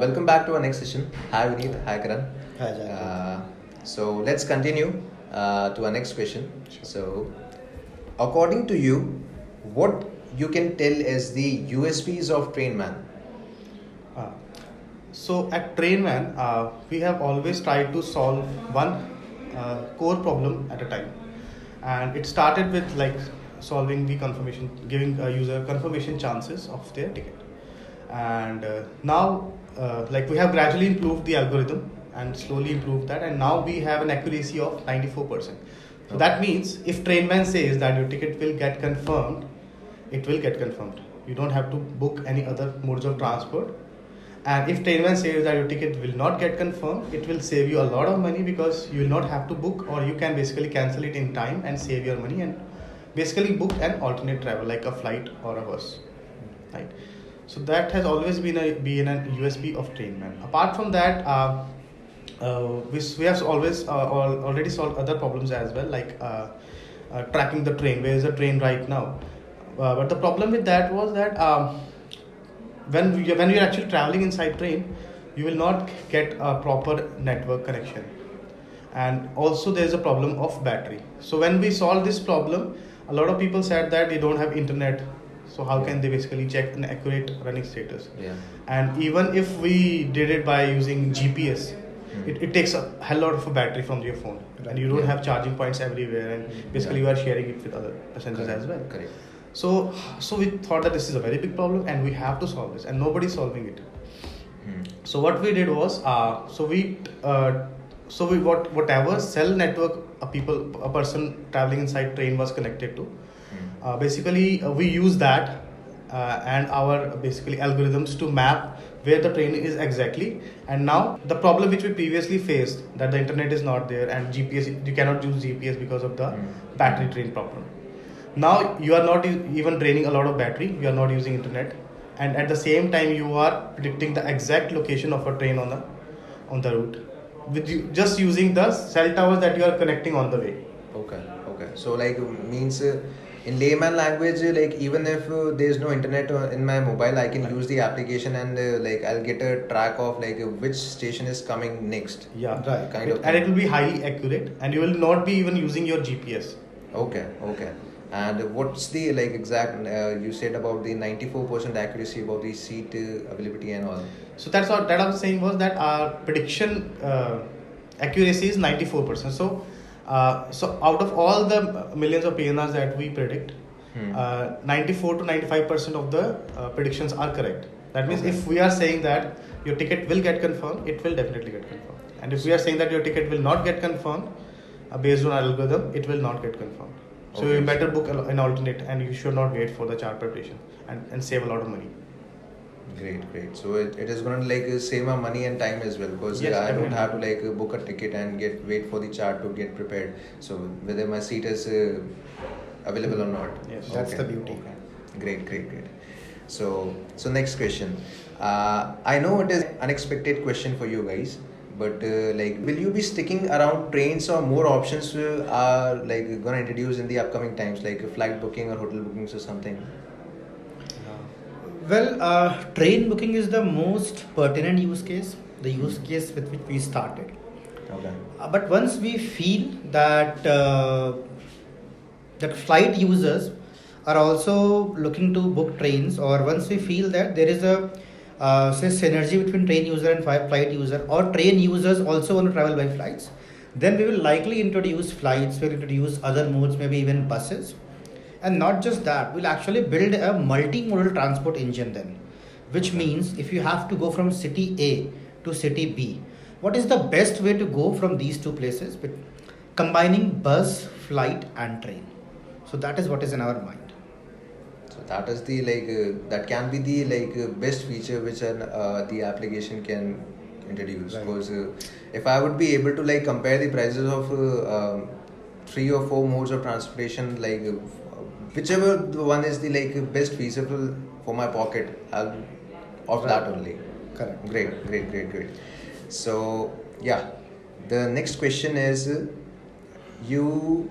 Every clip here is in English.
Welcome back to our next session. Hi Vineet, hi Karan. Hi, Jagrit. So let's continue to our next question. So, according to you, what you can tell is the USPs of Trainman? Uh, so at Trainman, we have always tried to solve one core problem at a time, and it started with solving the confirmation, giving a user confirmation chances of their ticket, and now we have gradually improved the algorithm and slowly improved that, and now we have an accuracy of 94%. So that means if Trainman says that your ticket will get confirmed, it will get confirmed. You don't have to book any other modes of transport. And if Trainman says that your ticket will not get confirmed, it will save you a lot of money because you will not have to book, or you can basically cancel it in time and save your money and basically book an alternate travel like a flight or a bus, right? So that has always been a USP of Trainman. Apart from that, we have already solved other problems as well, tracking the train. Where is the train right now? But the problem with that was that when you're actually traveling inside train, you will not get a proper network connection, and also there is a problem of battery. So when we solved this problem, a lot of people said that they don't have internet. So how can they basically check an accurate running status? Yeah. And even if we did it by using GPS, it takes a hell lot of battery from your phone, and you don't have charging points everywhere, and basically you are sharing it with other passengers as well. Correct. So we thought that this is a very big problem and we have to solve this, and nobody's solving it. So what we did was, whatever cell network a person traveling inside train was connected to, we use that and our basically algorithms to map where the train is exactly. And now the problem which we previously faced, that the internet is not there and GPS, you cannot use GPS because of the battery drain problem. Now you are not even draining a lot of battery, you are not using internet, and at the same time you are predicting the exact location of a train on the route with just using the cell towers that you are connecting on the way. Okay. So means in layman language, even if there's no internet in my mobile, I can use the application and I'll get a track of which station is coming next. Yeah, right. And it will be highly accurate, and you will not be even using your GPS. Okay. And what's the exact? You said about the 94% accuracy about the seat availability and all. So that's what that I was saying was that our prediction accuracy is 94%. So out of all the millions of PNRs that we predict, 94 to 95% of the predictions are correct. That means if we are saying that your ticket will get confirmed, it will definitely get confirmed. And if we are saying that your ticket will not get confirmed based on our algorithm, it will not get confirmed. So you better book an alternate, and you should not wait for the chart preparation and save a lot of money. Great. So it is going to save my money and time as well, because I don't have to book a ticket and wait for the chart to get prepared. So whether my seat is available or not. Yes, that's the beauty. Okay. Great. So next question. I know it is an unexpected question for you guys, but will you be sticking around trains, or more options are going to introduce in the upcoming times, like flight booking or hotel bookings or something? Well, train booking is the most pertinent use case, the use case with which we started. Okay. But once we feel that that flight users are also looking to book trains, or once we feel that there is a synergy between train user and flight user, or train users also want to travel by flights, then we will likely introduce flights, we'll introduce other modes, maybe even buses. And not just that, we'll actually build a multimodal transport engine then, which means if you have to go from city A to city B, what is the best way to go from these two places? But combining bus, flight and train. So that is what is in our mind. So that is the that can be the best feature which the application can introduce. Right. Because if I would be able to compare the prices of 3 or 4 modes of transportation, whichever one is the best feasible for my pocket, I'll opt that only. Correct. Great. So yeah, the next question is, you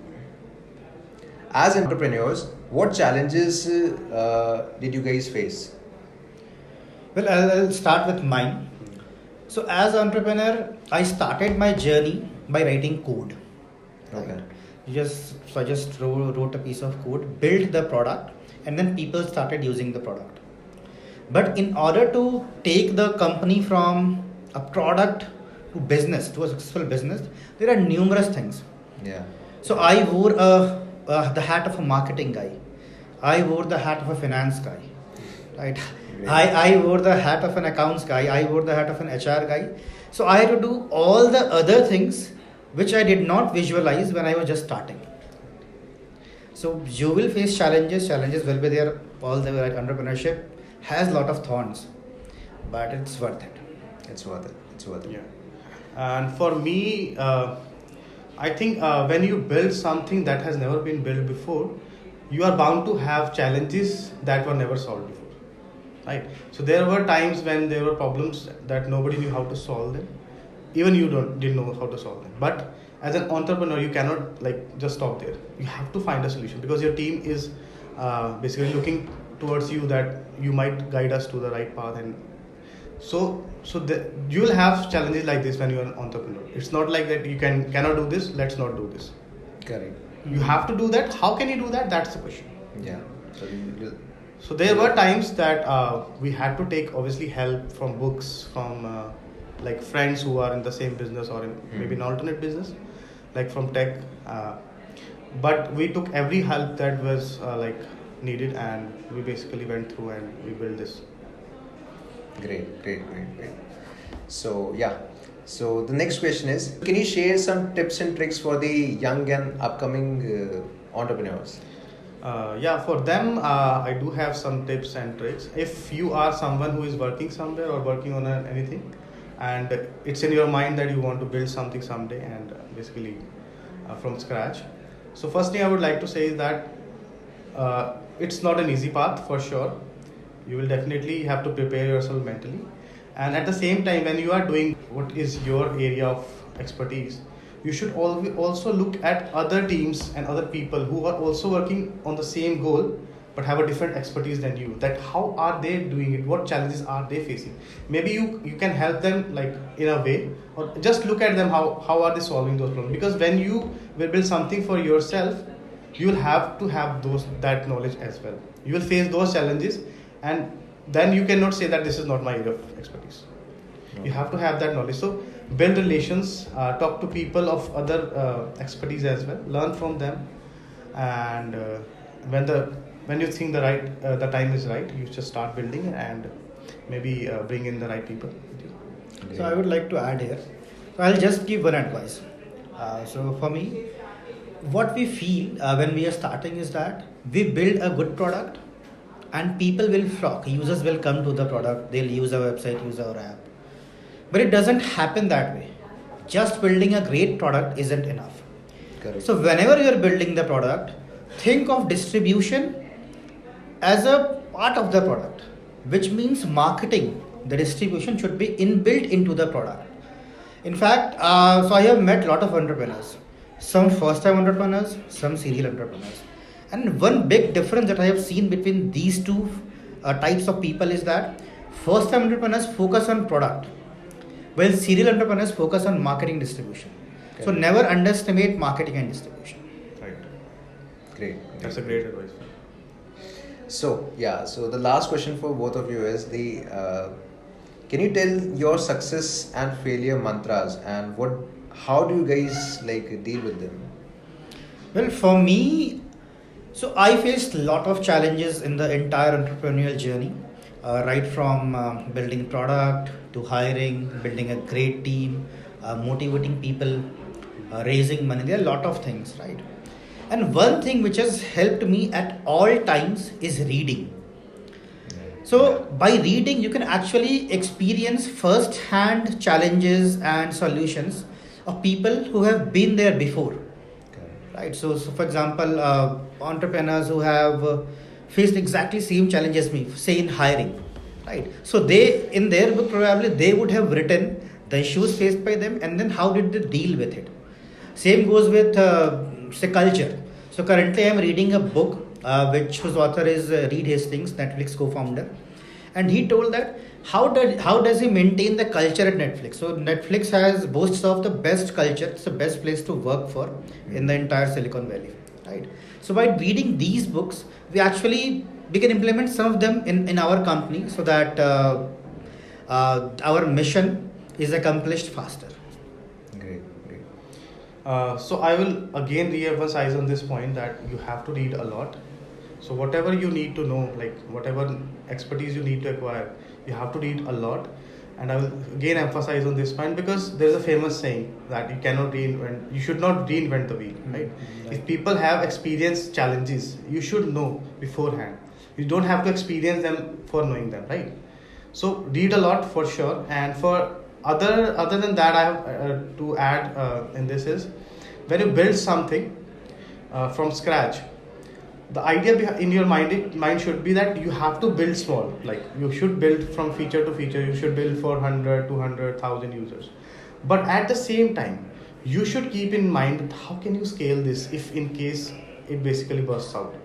as entrepreneurs, what challenges did you guys face? Well, I'll start with mine. So as an entrepreneur, I started my journey by writing code. Okay. I just wrote a piece of code, built the product, and then people started using the product. But in order to take the company from a product to business, to a successful business, there are numerous things. Yeah. So I wore the hat of a marketing guy. I wore the hat of a finance guy. Right? Great. I wore the hat of an accounts guy. I wore the hat of an HR guy. So I had to do all the other things which I did not visualize when I was just starting. So you will face challenges. Challenges will be there. All the entrepreneurship has a lot of thorns, but it's worth it. It's worth it. It's worth it. Yeah. And for me, I think when you build something that has never been built before, you are bound to have challenges that were never solved before, right? So there were times when there were problems that nobody knew how to solve them. Even you didn't know how to solve them. But as an entrepreneur, you cannot just stop there. You have to find a solution because your team is basically looking towards you that you might guide us to the right path. And so you will have challenges like this when you are an entrepreneur. It's not like that you cannot do this, let's not do this. Correct. You have to do that. How can you do that? That's the question. Yeah. So there were times that we had to take obviously help from books, from like friends who are in the same business or in maybe an alternate business, like from tech. But we took every help that was needed, and we basically went through and we built this. Great. So yeah. So the next question is, can you share some tips and tricks for the young and upcoming entrepreneurs? For them, I do have some tips and tricks. If you are someone who is working somewhere or working on anything, and it's in your mind that you want to build something someday and basically from scratch. So first thing I would like to say is that it's not an easy path for sure. You will definitely have to prepare yourself mentally. And at the same time, when you are doing what is your area of expertise, you should also look at other teams and other people who are also working on the same goal but have a different expertise than you. That how are they doing it? What challenges are they facing? Maybe you can help them in a way, or just look at them how are they solving those problems. Because when you will build something for yourself, you will have to have that knowledge as well. You will face those challenges, and then you cannot say that this is not my area of expertise. No. You have to have that knowledge. So build relations, talk to people of other expertise as well, learn from them, and when you think the time is right, you just start building and maybe bring in the right people with you. So I would like to add here. So I'll just give one advice. So for me, what we feel when we are starting is that we build a good product and people will flock. Users will come to the product. They'll use our website, use our app. But it doesn't happen that way. Just building a great product isn't enough. Correct. So whenever you're building the product, think of distribution as a part of the product, which means marketing. The distribution should be inbuilt into the product. In fact, so I have met a lot of entrepreneurs. Some first-time entrepreneurs, some serial entrepreneurs. And one big difference that I have seen between these two types of people is that first-time entrepreneurs focus on product, while serial entrepreneurs focus on marketing distribution. Okay. So never underestimate marketing and distribution. Right. Great. That's a great advice. So the last question for both of you is can you tell your success and failure mantras and how do you guys deal with them? Well, for me, so I faced a lot of challenges in the entire entrepreneurial journey, right from building product to hiring, building a great team, motivating people, raising money. There are a lot of things, right? And one thing which has helped me at all times is reading. So by reading, you can actually experience first-hand challenges and solutions of people who have been there before. Right. So for example, entrepreneurs who have faced exactly same challenges as me, say in hiring, right? So they, in their book, probably they would have written the issues faced by them and then how did they deal with it. Same goes with say culture. So currently I am reading a book whose author is Reed Hastings, Netflix co-founder, and he told that how does he maintain the culture at Netflix? So Netflix has boasts of the best culture. It's the best place to work for in the entire Silicon Valley, right? So by reading these books, we can implement some of them in our company so that our mission is accomplished faster. Great, great. So I will again re-emphasize on this point that you have to read a lot. So whatever you need to know, like whatever expertise you need to acquire, you have to read a lot. And I will again emphasize on this point because there is a famous saying that you should not reinvent the wheel, right? If people have experienced challenges, you should know beforehand. You don't have to experience them for knowing them, right? So read a lot for sure. And for other than that, I have to add in this is when you build something from scratch, the idea in your mind should be that you have to build small. Like you should build from feature to feature. You should build for 100, 200, 1,000 users. But at the same time, you should keep in mind that how can you scale this if in case it basically bursts out.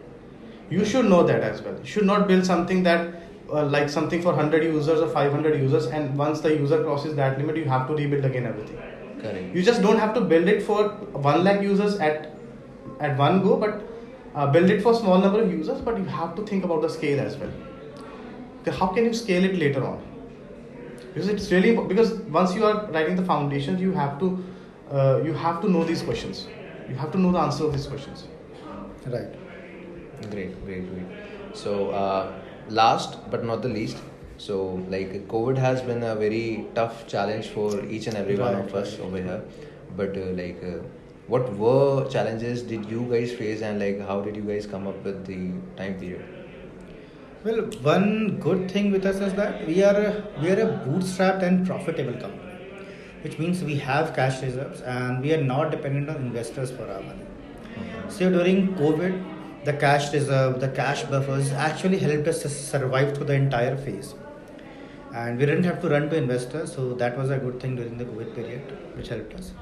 You should know that as well. You should not build something that like something for 100 users or 500 users, and once the user crosses that limit, you have to rebuild again everything. Correct. You just don't have to build it for 1 lakh users at one go, but build it for small number of users, but you have to think about the scale as well. Okay, how can you scale it later on? Because once you are writing the foundations, you have to know these questions. You have to know the answer of these questions. Right. Great. So last but not the least, so like COVID has been a very tough challenge for each and every one of us over here. But what were challenges did you guys face, and like how did you guys come up with the time period? Well, one good thing with us is that we are a bootstrapped and profitable company, which means we have cash reserves and we are not dependent on investors for our money. So during COVID, the cash reserve, the cash buffers actually helped us to survive through the entire phase. And we didn't have to run to investors, so that was a good thing during the COVID period, which helped us.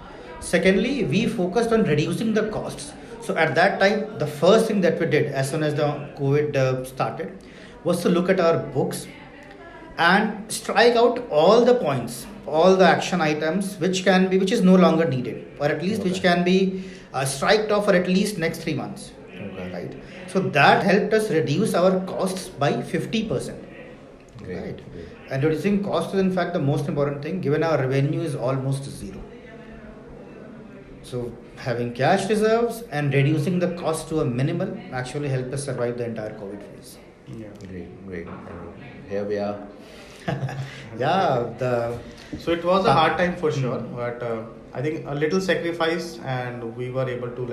Secondly, we focused on reducing the costs. So at that time, the first thing that we did as soon as the COVID started was to look at our books and strike out all the points, all the action items which is no longer needed, or at least which can be striked off for at least next 3 months. Okay. Right. So that helped us reduce our costs by 50%. Great. Right. And reducing cost is in fact the most important thing, given our revenue is almost zero. So having cash reserves and reducing the cost to a minimal actually helped us survive the entire COVID phase. Yeah. Great. And here we are. So it was a hard time for sure, but I think a little sacrifice and we were able to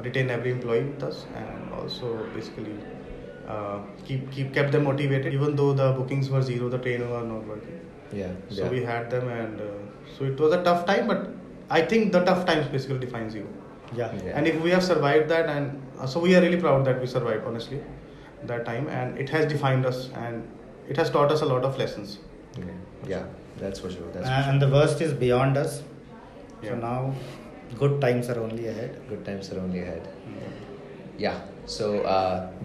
retain every employee with us, and also basically kept them motivated even though the bookings were zero, the trainer were not working. So we had them, and so it was a tough time, but I think the tough times basically defines you. And if we have survived that, and so we are really proud that we survived, honestly, that time, and it has defined us and it has taught us a lot of lessons. That's for sure. And the worst is beyond us. So Yeah. now good times are only ahead. So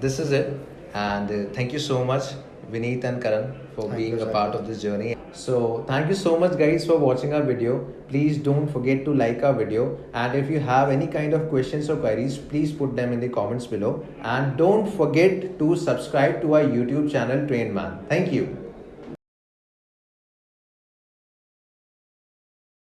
this is it, and thank you so much, Vineet and Karan, for being a part of this journey. So thank you so much, guys, for watching our video. Please don't forget to like our video, and if you have any kind of questions or queries, please put them in the comments below, and don't forget to subscribe to our YouTube channel Trainman. Thank you.